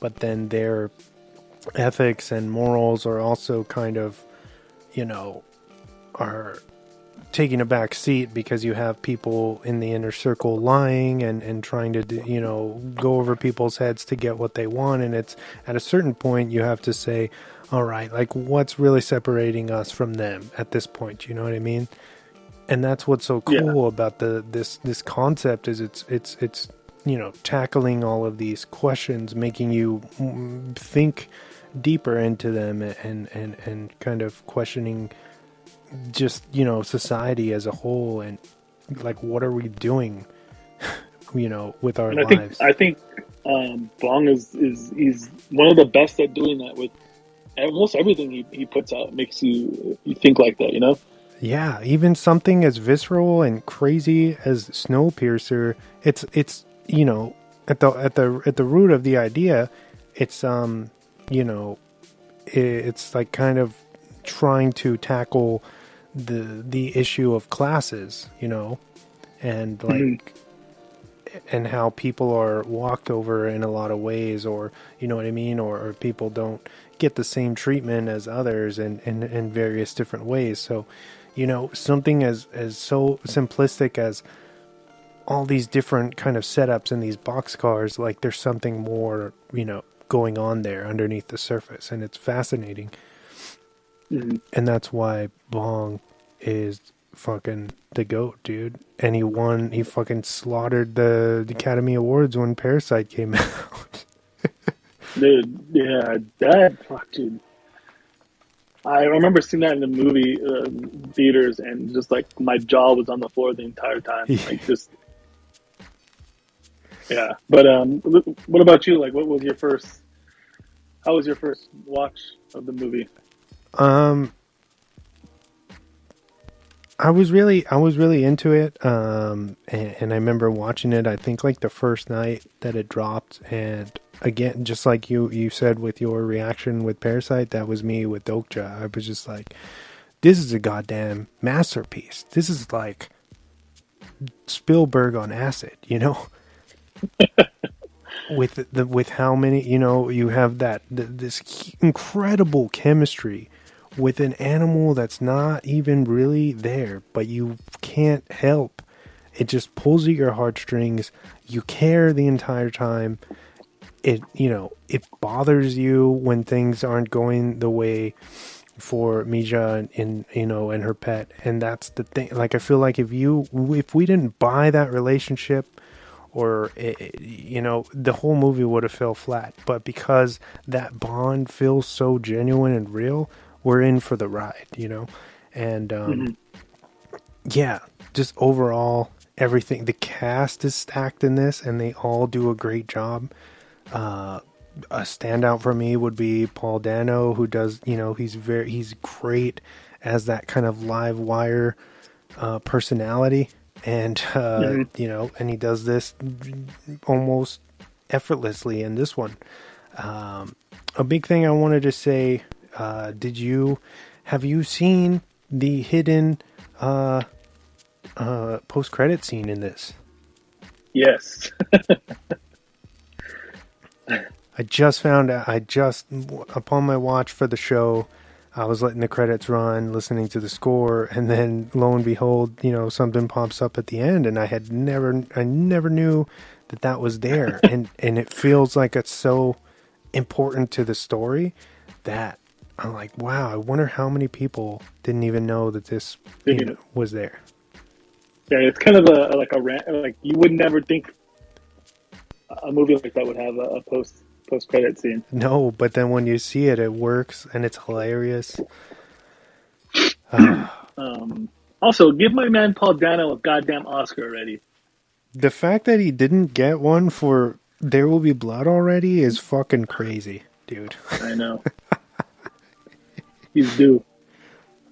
but then their ethics and morals are also kind of, are taking a back seat because you have people in the inner circle lying and trying to, go over people's heads to get what they want. And it's at a certain point you have to say, all right, like what's really separating us from them at this point? You know what I mean? And that's what's so cool about this concept is it's tackling all of these questions, making you think deeper into them and kind of questioning just society as a whole and like what are we doing with our lives. I think Bong is he's one of the best at doing that with almost everything he puts out. Makes you think like that. Yeah, even something as visceral and crazy as Snowpiercer, it's at the root of the idea, it's it's like kind of trying to tackle the issue of classes, and like and how people are walked over in a lot of ways, or you know what I mean, or people don't get the same treatment as others in various different ways. So something as so simplistic as all these different kind of setups in these boxcars, like there's something more going on there underneath the surface, and it's fascinating. And that's why Bong is fucking the GOAT, dude. And he fucking slaughtered the Academy Awards when Parasite came out. Dude, yeah, dude. I remember seeing that in the movie theaters, and just like my jaw was on the floor the entire time. Like just, yeah. But what about you? Like, what was your first? How was your first watch of the movie? I was really into it. And I remember watching it, I think like the first night that it dropped. And again, just like you said with your reaction with Parasite, that was me with OKJA. I was just like, this is a goddamn masterpiece. This is like Spielberg on acid, with how many, you have this incredible chemistry with an animal that's not even really there, but you can't help. It just pulls at your heartstrings. You care the entire time. It bothers you when things aren't going the way for Mija and her pet. And that's the thing. Like, I feel like if we didn't buy that relationship, or the whole movie would have fell flat. But because that bond feels so genuine and real, we're in for the ride, and yeah, just overall everything. The cast is stacked in this, and they all do a great job. A standout for me would be Paul Dano, who does, he's great as that kind of live wire personality. And, and he does this almost effortlessly in this one. A big thing I wanted to say, have you seen the hidden post-credit scene in this? Yes. I just found out, upon my watch for the show, I was letting the credits run, listening to the score, and then lo and behold, something pops up at the end, and I never knew that was there. and it feels like it's so important to the story that I'm like, wow, I wonder how many people didn't even know that this was there. Yeah, it's kind of like you would never think a movie like that would have a post-credit scene. No, but then when you see it, it works, and it's hilarious. Also, give my man Paul Dano a goddamn Oscar already. The fact that he didn't get one for There Will Be Blood already is fucking crazy, dude. I know. He's due.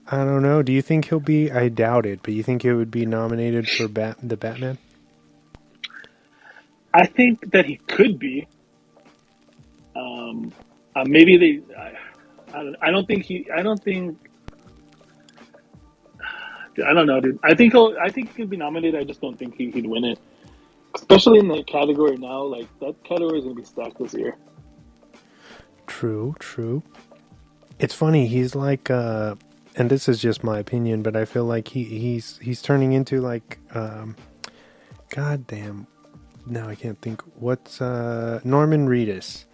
I don't know. Do you think he'll be? I doubt it, but you think he would be nominated for the Batman? I think that he could be. Maybe they. I don't think he. I don't think. I don't know, dude. I think he could be nominated. I just don't think he'd win it, especially in the category now. Like that category is gonna be stacked this year. True. It's funny. He's like, and this is just my opinion, but I feel like he's turning into like, goddamn. Now I can't think. What's Norman Reedus?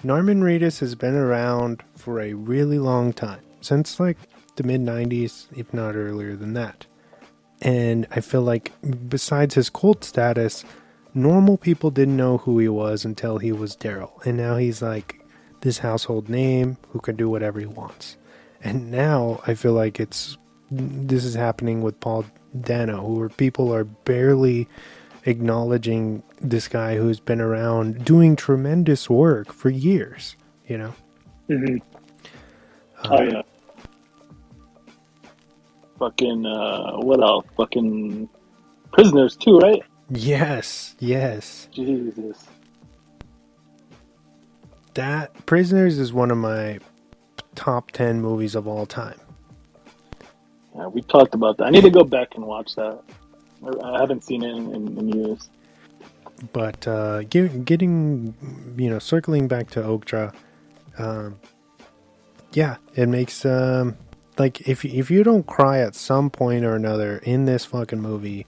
Norman Reedus has been around for a really long time, since like the mid '90s, if not earlier than that. And I feel like besides his cult status, normal people didn't know who he was until he was Daryl, and now he's like this household name who can do whatever he wants. And now I feel like this is happening with Paul Dano, where people are barely acknowledging this guy who's been around doing tremendous work for years, you know? Mm-hmm. Oh, yeah. Fucking, what else? Fucking Prisoners, too, right? Yes. Jesus. That Prisoners is one of my top 10 movies of all time. Yeah, we talked about that. I need to go back and watch that. I haven't seen it in years. But getting, circling back to OKJA, yeah, it makes like if you don't cry at some point or another in this fucking movie,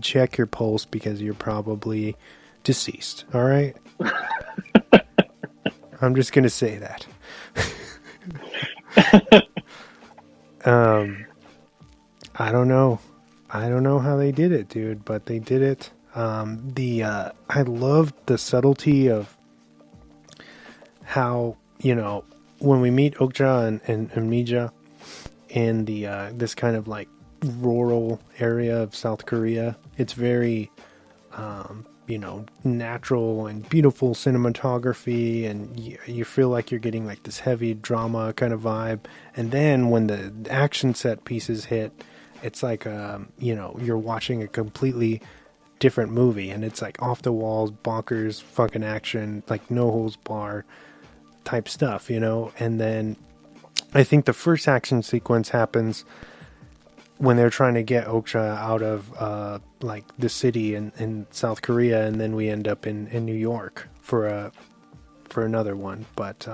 check your pulse because you're probably deceased. All right. I'm just gonna say that. I don't know how they did it, dude, but they did it. I loved the subtlety of how, when we meet OKJA and Mija in the this kind of like rural area of South Korea, it's very natural and beautiful cinematography, and you feel like you're getting like this heavy drama kind of vibe. And then when the action set pieces hit, it's like you're watching a completely different movie, and it's like off the walls, bonkers fucking action, like no holds bar type stuff, And then I think the first action sequence happens when they're trying to get OKJA out of like the city in South Korea, and then we end up in New York for another one. But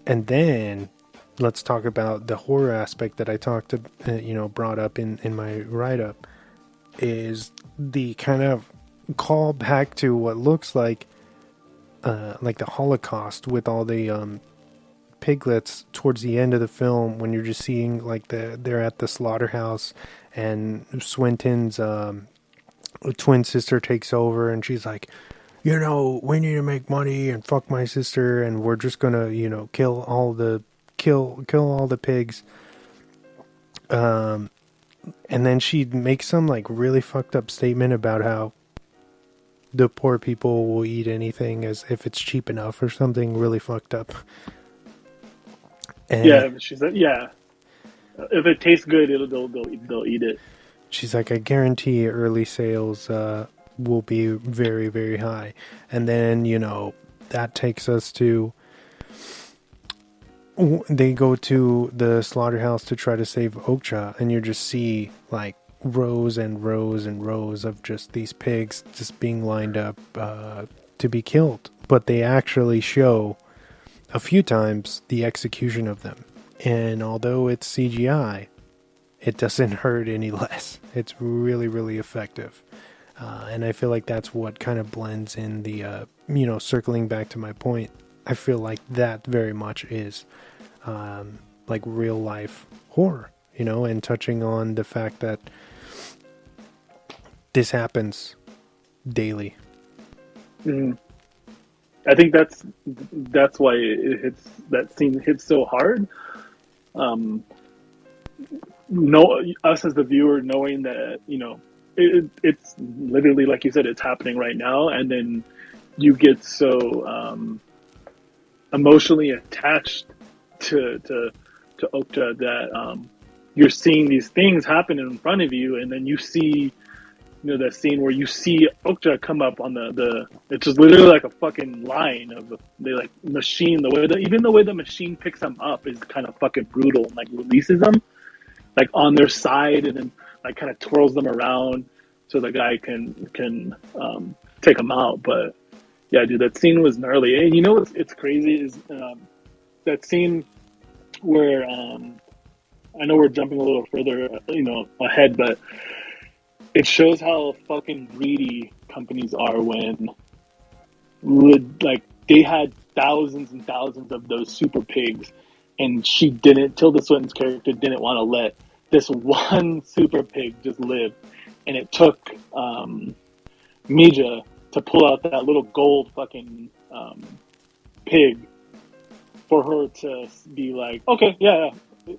and then let's talk about the horror aspect that I brought up in my write-up, is the kind of call back to what looks like the Holocaust with all the piglets towards the end of the film, when you're just seeing like they're at the slaughterhouse, and Swinton's twin sister takes over, and she's like, we need to make money and fuck my sister, and we're just gonna kill all the pigs. And then she makes some like really fucked up statement about how the poor people will eat anything as if it's cheap enough, or something really fucked up. And yeah, she said, yeah, if it tastes good, they'll eat it. She's like, I guarantee early sales will be very, very high. And then, that takes us to, they go to the slaughterhouse to try to save OKJA, and you just see like rows and rows and rows of just these pigs just being lined up to be killed. But they actually show a few times the execution of them, and although it's CGI, it doesn't hurt any less. It's really, really effective, and I feel like that's what kind of blends in the circling back to my point, I feel like that very much is like real life horror, and touching on the fact that this happens daily. I think that's why that scene hits so hard. Us as the viewer knowing that it's literally, like you said, it's happening right now, and then you get so emotionally attached to OKJA that you're seeing these things happen in front of you, and then you see that scene where you see OKJA come up on it's just literally like a fucking line of the like machine. Even the way the machine picks them up is kind of fucking brutal, and like releases them like on their side, and then like kind of twirls them around so the guy can take them out. But Yeah, dude, that scene was gnarly. And you know what's it's crazy is that scene where I know we're jumping a little further, ahead, but it shows how fucking greedy companies are when, like, they had thousands and thousands of those super pigs, and she didn't. Tilda Swinton's character didn't want to let this one super pig just live, and it took Mija to pull out that little gold fucking pig for her to be like, okay, yeah,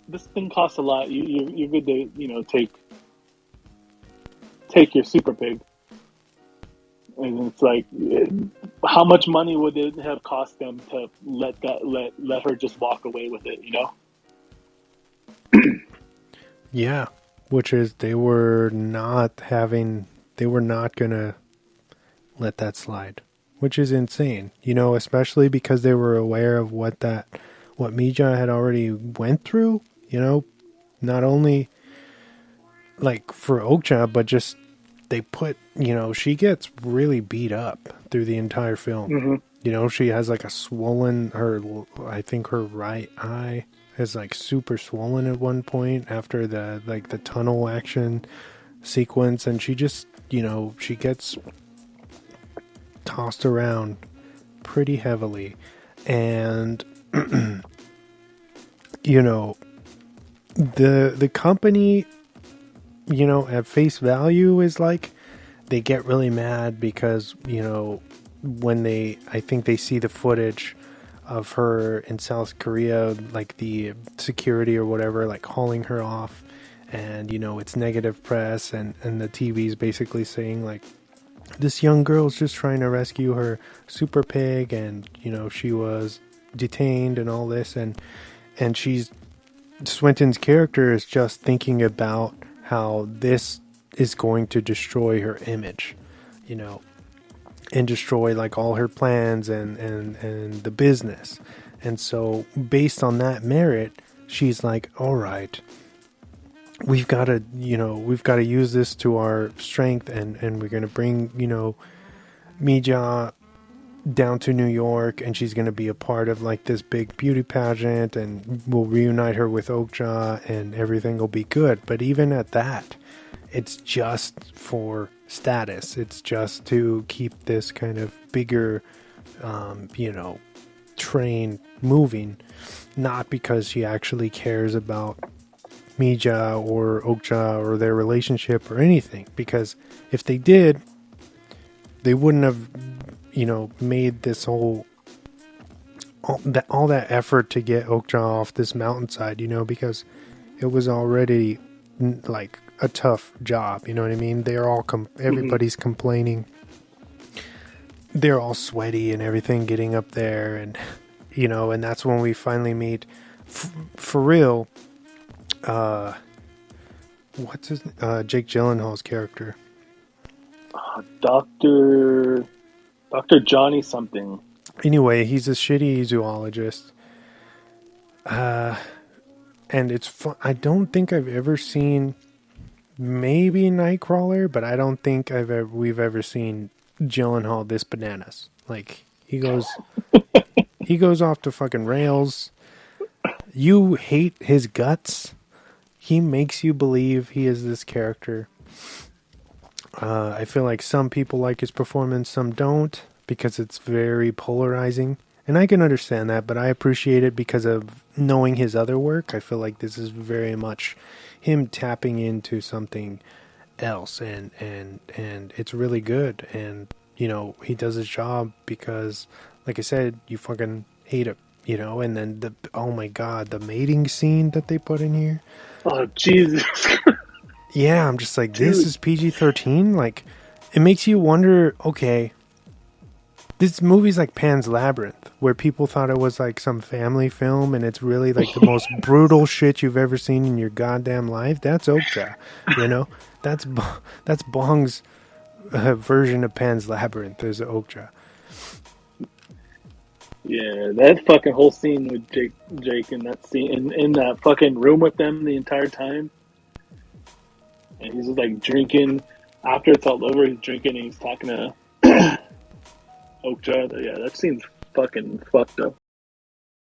this thing costs a lot. You're good to take your super pig. And it's like, how much money would it have cost them to let her just walk away with it? Yeah, which is they were not gonna let that slide, which is insane. Especially because they were aware of what Mija had already went through. Not only like for OKJA, but just they put, she gets really beat up through the entire film. Mm-hmm. She has like a swollen, I think her right eye is like super swollen at one point after the tunnel action sequence. And she just, she gets tossed around pretty heavily. And, the company, at face value is like, they get really mad because, when I think they see the footage of her in South Korea, like the security or whatever, like hauling her off, and, it's negative press, and the TV is basically saying like, this young girl's just trying to rescue her super pig, and, she was detained and all this, and Swinton's character is just thinking about how this is going to destroy her image, and destroy like all her plans and the business. And so based on that merit, she's like, all right, we've got to use this to our strength, and we're going to bring, Mija down to New York, and she's going to be a part of like this big beauty pageant, and we'll reunite her with OKJA, and everything will be good. But even at that, it's just for status. It's just to keep this kind of bigger, train moving, not because she actually cares about Mija or OKJA or their relationship or anything. Because if they did, they wouldn't have, made this all that effort to get OKJA off this mountainside, because it was already like a tough job. You know what I mean? They're all everybody's complaining. They're all sweaty and everything getting up there, and and that's when we finally meet for real. What's his Jake Gyllenhaal's character? Dr. Johnny something. Anyway, he's a shitty zoologist. And it's fun. I don't think I've ever seen, maybe Nightcrawler, but I don't think we've ever seen Gyllenhaal this bananas. Like, he goes off the fucking rails. You hate his guts. He makes you believe he is this character. I feel like some people like his performance, some don't, because it's very polarizing. And I can understand that, but I appreciate it because of knowing his other work. I feel like this is very much him tapping into something else, and it's really good. And, he does his job because, like I said, you fucking hate it, and then oh my God, the mating scene that they put in here. Oh, Jesus. Yeah, I'm just like, this is PG-13? Like, it makes you wonder, okay, this movie's like Pan's Labyrinth, where people thought it was like some family film, and it's really like the most brutal shit you've ever seen in your goddamn life. That's OKJA, That's Bong's version of Pan's Labyrinth is OKJA. Yeah, that fucking whole scene with Jake in that scene, in that fucking room with them the entire time. And he's just like drinking. After it's all over, he's drinking and he's talking to OKJA, yeah, that seems fucking fucked up.